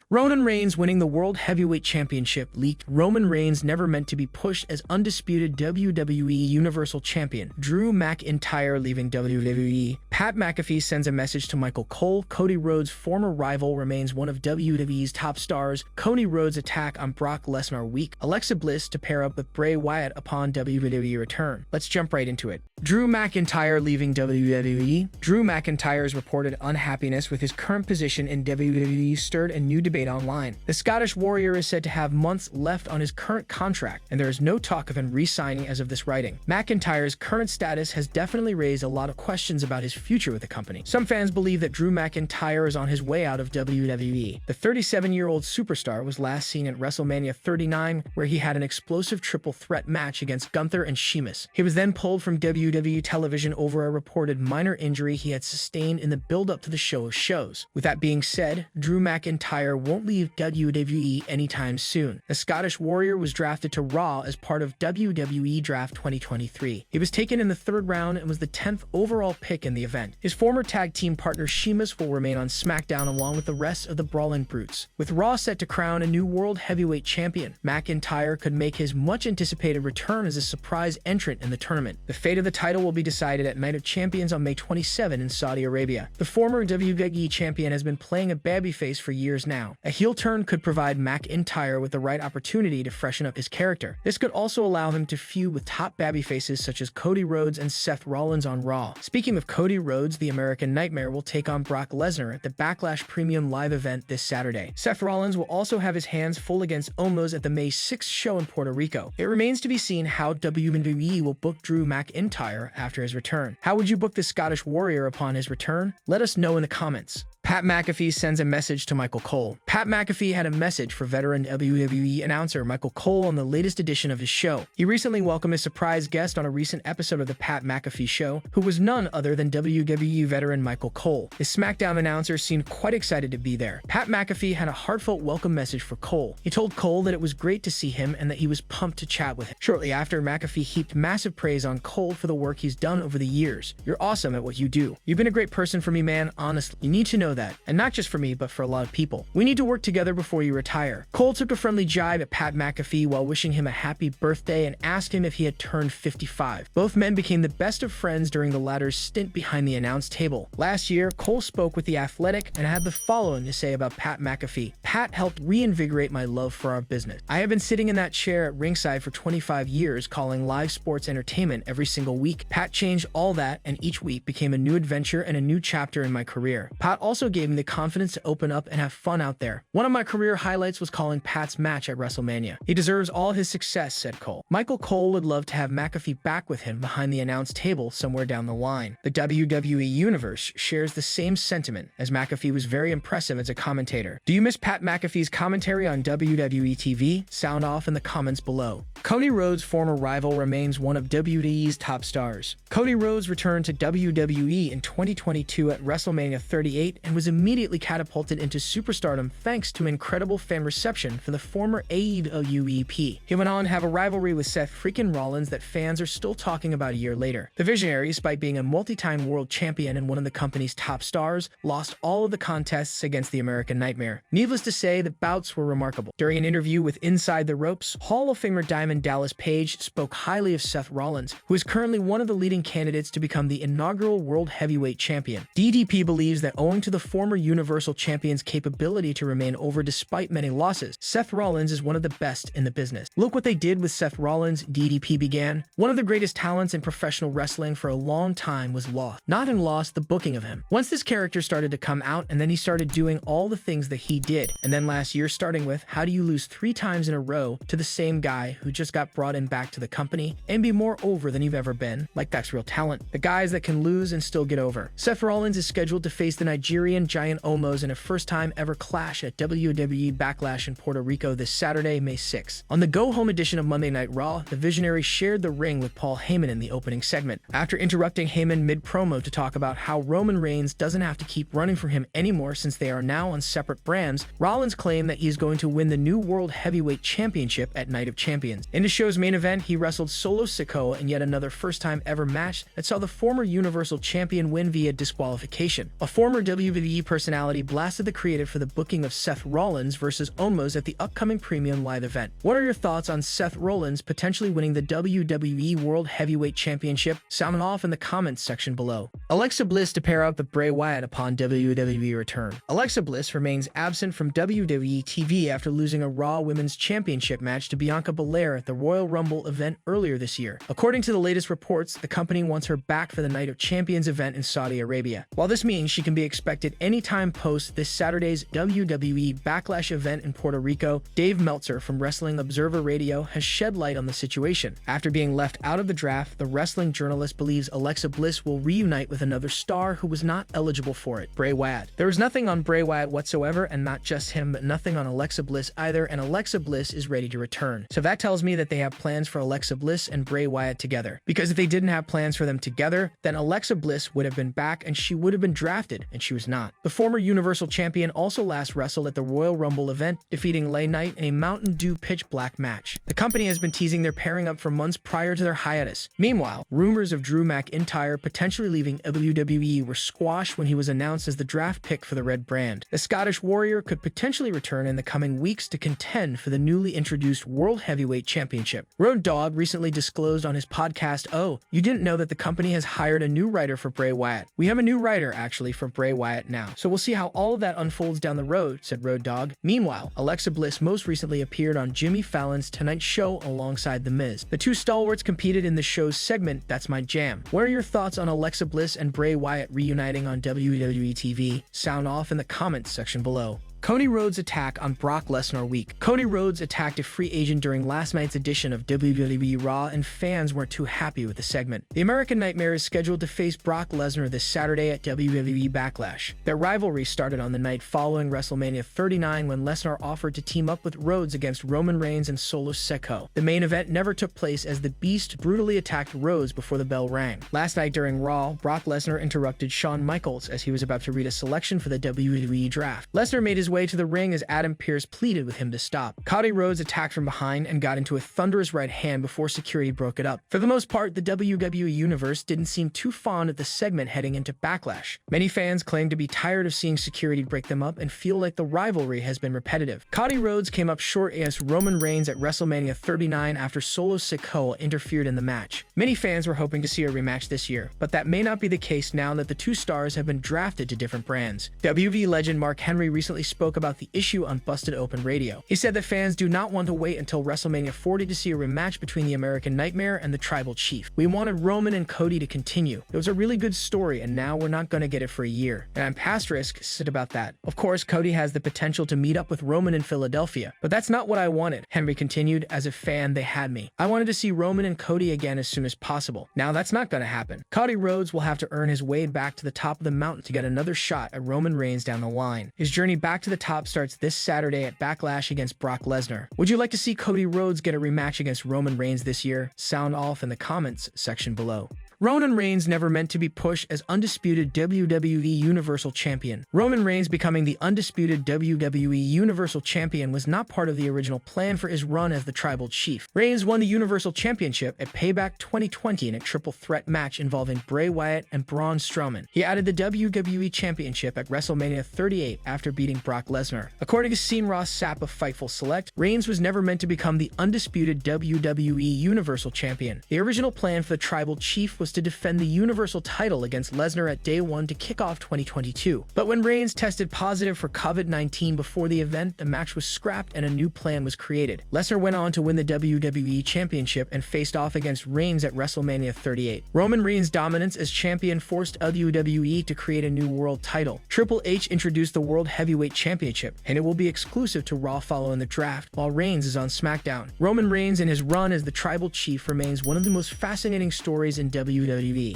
Roman Reigns winning the World Heavyweight Championship leaked. Roman Reigns never meant to be pushed as undisputed WWE Universal Champion. Drew McIntyre leaving WWE. Pat McAfee sends a message to Michael Cole. Cody Rhodes' former rival remains one of WWE's top stars. Cody Rhodes' attack on Brock Lesnar weak. Alexa Bliss to pair up with Bray Wyatt upon WWE return. Let's jump right into it. Drew McIntyre leaving WWE. Drew McIntyre's reported unhappiness with his current position in WWE stirred a new debate online. The Scottish Warrior is said to have months left on his current contract, and there is no talk of him re-signing as of this writing. McIntyre's current status has definitely raised a lot of questions about his future with the company. Some fans believe that Drew McIntyre is on his way out of WWE. The 37-year-old superstar was last seen at WrestleMania 39, where he had an explosive triple threat match against Gunther and Sheamus. He was then pulled from WWE television over a reported minor injury he had sustained in the build-up to the show of shows. With that being said, Drew McIntyre won't leave WWE anytime soon. The Scottish Warrior was drafted to Raw as part of WWE Draft 2023. He was taken in the 3rd round and was the 10th overall pick in the event. His former tag team partner Sheamus will remain on SmackDown along with the rest of the Brawling Brutes. With Raw set to crown a new World Heavyweight Champion, McIntyre could make his much-anticipated return as a surprise entrant in the tournament. The fate of the title will be decided at Night of Champions on May 27 in Saudi Arabia. The former WWE champion has been playing a babyface for years now. A heel turn could provide McIntyre with the right opportunity to freshen up his character. This could also allow him to feud with top babyfaces such as Cody Rhodes and Seth Rollins on Raw. Speaking of Cody Rhodes, the American Nightmare will take on Brock Lesnar at the Backlash Premium Live event this Saturday. Seth Rollins will also have his hands full against Omos at the May 6th show in Puerto Rico. It remains to be seen how WWE will book Drew McIntyre after his return. How would you book the Scottish Warrior upon his return? Let us know in the comments. Pat McAfee sends a message to Michael Cole. Pat McAfee had a message for veteran WWE announcer Michael Cole on the latest edition of his show. He recently welcomed a surprise guest on a recent episode of the Pat McAfee Show, who was none other than WWE veteran Michael Cole. The SmackDown announcer seemed quite excited to be there. Pat McAfee had a heartfelt welcome message for Cole. He told Cole that it was great to see him and that he was pumped to chat with him. Shortly after, McAfee heaped massive praise on Cole for the work he's done over the years. "You're awesome at what you do. You've been a great person for me, man, honestly. You need to know that. And not just for me, but for a lot of people. We need to work together before you retire." Cole took a friendly jibe at Pat McAfee while wishing him a happy birthday and asked him if he had turned 55. Both men became the best of friends during the latter's stint behind the announce table. Last year, Cole spoke with The Athletic and had the following to say about Pat McAfee. "Pat helped reinvigorate my love for our business. I have been sitting in that chair at ringside for 25 years calling live sports entertainment every single week. Pat changed all that, and each week became a new adventure and a new chapter in my career. Pat also gave me the confidence to open up and have fun out there. One of my career highlights was calling Pat's match at WrestleMania. He deserves all his success," said Cole. Michael Cole would love to have McAfee back with him behind the announce table somewhere down the line. The WWE Universe shares the same sentiment, as McAfee was very impressive as a commentator. Do you miss Pat McAfee's commentary on WWE TV? Sound off in the comments below. Cody Rhodes' former rival remains one of WWE's top stars. Cody Rhodes returned to WWE in 2022 at WrestleMania 38 and was immediately catapulted into superstardom thanks to incredible fan reception for the former AEW EP. He went on to have a rivalry with Seth freaking Rollins that fans are still talking about a year later. The Visionary, despite being a multi-time world champion and one of the company's top stars, lost all of the contests against the American Nightmare. Needless to say, the bouts were remarkable. During an interview with Inside the Ropes, Hall of Famer Diamond Dallas Page spoke highly of Seth Rollins, who is currently one of the leading candidates to become the inaugural World Heavyweight Champion. DDP believes that owing to the former Universal Champion's capability to remain over despite many losses, Seth Rollins is one of the best in the business. "Look what they did with Seth Rollins," DDP began. "One of the greatest talents in professional wrestling for a long time was lost. Not in lost, the booking of him. Once this character started to come out and then he started doing all the things that he did. And then last year, starting with how do you lose 3 times in a row to the same guy who just got brought in back to the company and be more over than you've ever been? Like, that's real talent. The guys that can lose and still get over." Seth Rollins is scheduled to face the Nigerian Giant Omos in a first-time ever clash at WWE Backlash in Puerto Rico this Saturday, May 6th. On the go-home edition of Monday Night Raw, the Visionary shared the ring with Paul Heyman in the opening segment. After interrupting Heyman mid-promo to talk about how Roman Reigns doesn't have to keep running for him anymore since they are now on separate brands, Rollins claimed that he's going to win the new World Heavyweight Championship at Night of Champions. In the show's main event, he wrestled Solo Sikoa in yet another first-time ever match that saw the former Universal Champion win via disqualification. A former WWE WWE personality blasted the creative for the booking of Seth Rollins versus Omos at the upcoming Premium Live event. What are your thoughts on Seth Rollins potentially winning the WWE World Heavyweight Championship? Sound off in the comments section below. Alexa Bliss to pair up with Bray Wyatt upon WWE return. Alexa Bliss remains absent from WWE TV after losing a Raw Women's Championship match to Bianca Belair at the Royal Rumble event earlier this year. According to the latest reports, the company wants her back for the Night of Champions event in Saudi Arabia. While this means she can be expected anytime post this Saturday's WWE Backlash event in Puerto Rico, Dave Meltzer from Wrestling Observer Radio has shed light on the situation. After being left out of the draft, the wrestling journalist believes Alexa Bliss will reunite with another star who was not eligible for it, Bray Wyatt. There was nothing on Bray Wyatt whatsoever, and not just him, but nothing on Alexa Bliss either, and Alexa Bliss is ready to return. So that tells me that they have plans for Alexa Bliss and Bray Wyatt together. Because if they didn't have plans for them together, then Alexa Bliss would have been back and she would have been drafted, and she was not. The former Universal Champion also last wrestled at the Royal Rumble event, defeating LA Knight in a Mountain Dew pitch black match. The company has been teasing their pairing up for months prior to their hiatus. Meanwhile, rumors of Drew McIntyre potentially leaving WWE were squashed when he was announced as the draft pick for the Red brand. The Scottish Warrior could potentially return in the coming weeks to contend for the newly introduced World Heavyweight Championship. Road Dogg recently disclosed on his podcast, "Oh, you didn't know that the company has hired a new writer for Bray Wyatt. We have a new writer, actually, for Bray Wyatt now. So we'll see how all of that unfolds down the road," said Road Dogg. Meanwhile, Alexa Bliss most recently appeared on Jimmy Fallon's Tonight Show alongside The Miz. The two stalwarts competed in the show's segment, That's My Jam. What are your thoughts on Alexa Bliss and Bray Wyatt reuniting on WWE TV? Sound off in the comments section below. Cody Rhodes' attack on Brock Lesnar week. Cody Rhodes attacked a free agent during last night's edition of WWE Raw, and fans weren't too happy with the segment. The American Nightmare is scheduled to face Brock Lesnar this Saturday at WWE Backlash. Their rivalry started on the night following WrestleMania 39 when Lesnar offered to team up with Rhodes against Roman Reigns and Solo Sikoa. The main event never took place as the Beast brutally attacked Rhodes before the bell rang. Last night during Raw, Brock Lesnar interrupted Shawn Michaels as he was about to read a selection for the WWE draft. Lesnar made his way to the ring as Adam Pearce pleaded with him to stop. Cody Rhodes attacked from behind and got into a thunderous right hand before security broke it up. For the most part, the WWE Universe didn't seem too fond of the segment heading into Backlash. Many fans claim to be tired of seeing security break them up and feel like the rivalry has been repetitive. Cody Rhodes came up short against Roman Reigns at WrestleMania 39 after Solo Sikoa interfered in the match. Many fans were hoping to see a rematch this year, but that may not be the case now that the two stars have been drafted to different brands. WWE legend Mark Henry recently spoke about the issue on Busted Open Radio. He said that fans do not want to wait until WrestleMania 40 to see a rematch between the American Nightmare and the Tribal Chief. We wanted Roman and Cody to continue. It was a really good story, and now we're not going to get it for a year. And I'm past risk said about that. Of course, Cody has the potential to meet up with Roman in Philadelphia, but that's not what I wanted. Henry continued, as a fan, they had me. I wanted to see Roman and Cody again as soon as possible. Now that's not going to happen. Cody Rhodes will have to earn his way back to the top of the mountain to get another shot at Roman Reigns down the line. His journey back to the top starts this Saturday at Backlash against Brock Lesnar. Would you like to see Cody Rhodes get a rematch against Roman Reigns this year? Sound off in the comments section below. Roman Reigns never meant to be pushed as undisputed WWE Universal Champion. Roman Reigns becoming the undisputed WWE Universal Champion was not part of the original plan for his run as the Tribal Chief. Reigns won the Universal Championship at Payback 2020 in a triple threat match involving Bray Wyatt and Braun Strowman. He added the WWE Championship at WrestleMania 38 after beating Brock Lesnar. According to Sean Ross Sapp of Fightful Select, Reigns was never meant to become the undisputed WWE Universal Champion. The original plan for the Tribal Chief was to defend the Universal title against Lesnar at Day 1 to kick off 2022. But when Reigns tested positive for COVID-19 before the event, the match was scrapped and a new plan was created. Lesnar went on to win the WWE Championship and faced off against Reigns at WrestleMania 38. Roman Reigns' dominance as champion forced WWE to create a new world title. Triple H introduced the World Heavyweight Championship, and it will be exclusive to Raw following the draft, while Reigns is on SmackDown. Roman Reigns and his run as the Tribal Chief remains one of the most fascinating stories in WWE.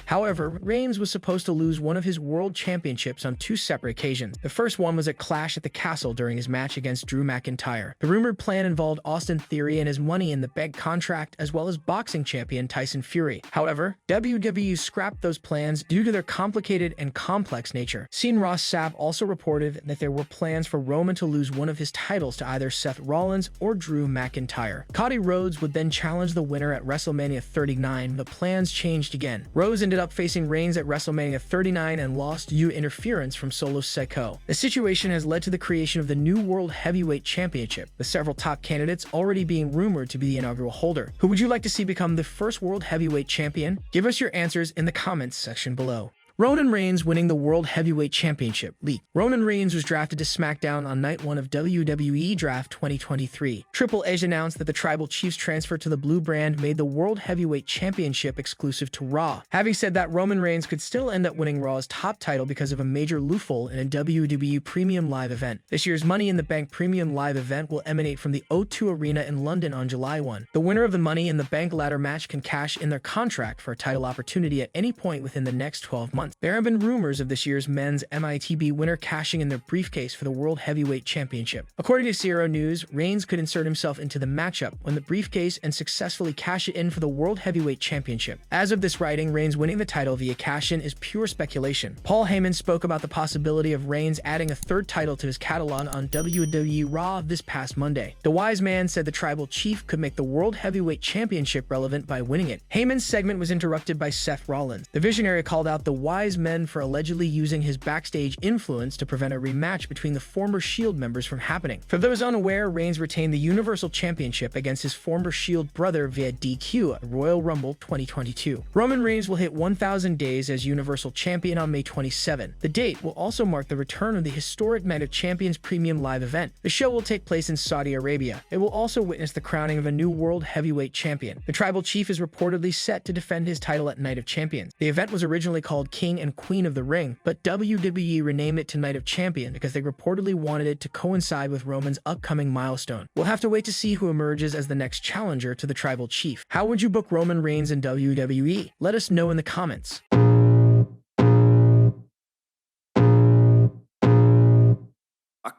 However, Reigns was supposed to lose one of his world championships on two separate occasions. The first one was at Clash at the Castle during his match against Drew McIntyre. The rumored plan involved Austin Theory and his Money in the Bank contract, as well as boxing champion Tyson Fury. However, WWE scrapped those plans due to their complicated and complex nature. Sean Ross Sapp also reported that there were plans for Roman to lose one of his titles to either Seth Rollins or Drew McIntyre. Cody Rhodes would then challenge the winner at WrestleMania 39, but plans changed again again. Rose ended up facing Reigns at WrestleMania 39 and lost due to interference from Solo Sikoa. The situation has led to the creation of the new World Heavyweight Championship, with several top candidates already being rumored to be the inaugural holder. Who would you like to see become the first World Heavyweight Champion? Give us your answers in the comments section below. Roman Reigns winning the World Heavyweight Championship leak. Roman Reigns was drafted to SmackDown on Night 1 of WWE Draft 2023. Triple H announced that the Tribal Chief's transfer to the Blue brand made the World Heavyweight Championship exclusive to Raw. Having said that, Roman Reigns could still end up winning Raw's top title because of a major loophole in a WWE Premium Live event. This year's Money in the Bank Premium Live event will emanate from the O2 Arena in London on July 1. The winner of the Money in the Bank ladder match can cash in their contract for a title opportunity at any point within the next 12 months. There have been rumors of this year's men's MITB winner cashing in their briefcase for the World Heavyweight Championship. According to Zero News, Reigns could insert himself into the matchup when the briefcase and successfully cash it in for the World Heavyweight Championship. As of this writing, Reigns winning the title via cash-in is pure speculation. Paul Heyman spoke about the possibility of Reigns adding a third title to his catalog on WWE Raw this past Monday. The Wise Man said the Tribal Chief could make the World Heavyweight Championship relevant by winning it. Heyman's segment was interrupted by Seth Rollins. The Visionary called out the Wise Men for allegedly using his backstage influence to prevent a rematch between the former Shield members from happening. For those unaware, Reigns retained the Universal Championship against his former Shield brother via DQ at Royal Rumble 2022. Roman Reigns will hit 1,000 days as Universal Champion on May 27. The date will also mark the return of the historic Night of Champions Premium Live event. The show will take place in Saudi Arabia. It will also witness the crowning of a new World Heavyweight Champion. The Tribal Chief is reportedly set to defend his title at Night of Champions. The event was originally called King and Queen of the Ring, but WWE renamed it to Night of Champion because they reportedly wanted it to coincide with Roman's upcoming milestone. We'll have to wait to see who emerges as the next challenger to the Tribal Chief. How would you book Roman Reigns in WWE? Let us know in the comments.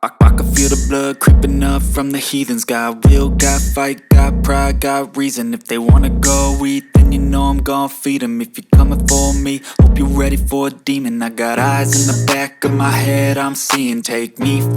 I can feel the blood creeping up from the heathens. Got will, got fight, got pride, got reason. If they wanna go eat, then you know I'm gon' feed them. If you're coming for me, hope you're ready for a demon. I got eyes in the back of my head, I'm seeing. Take me for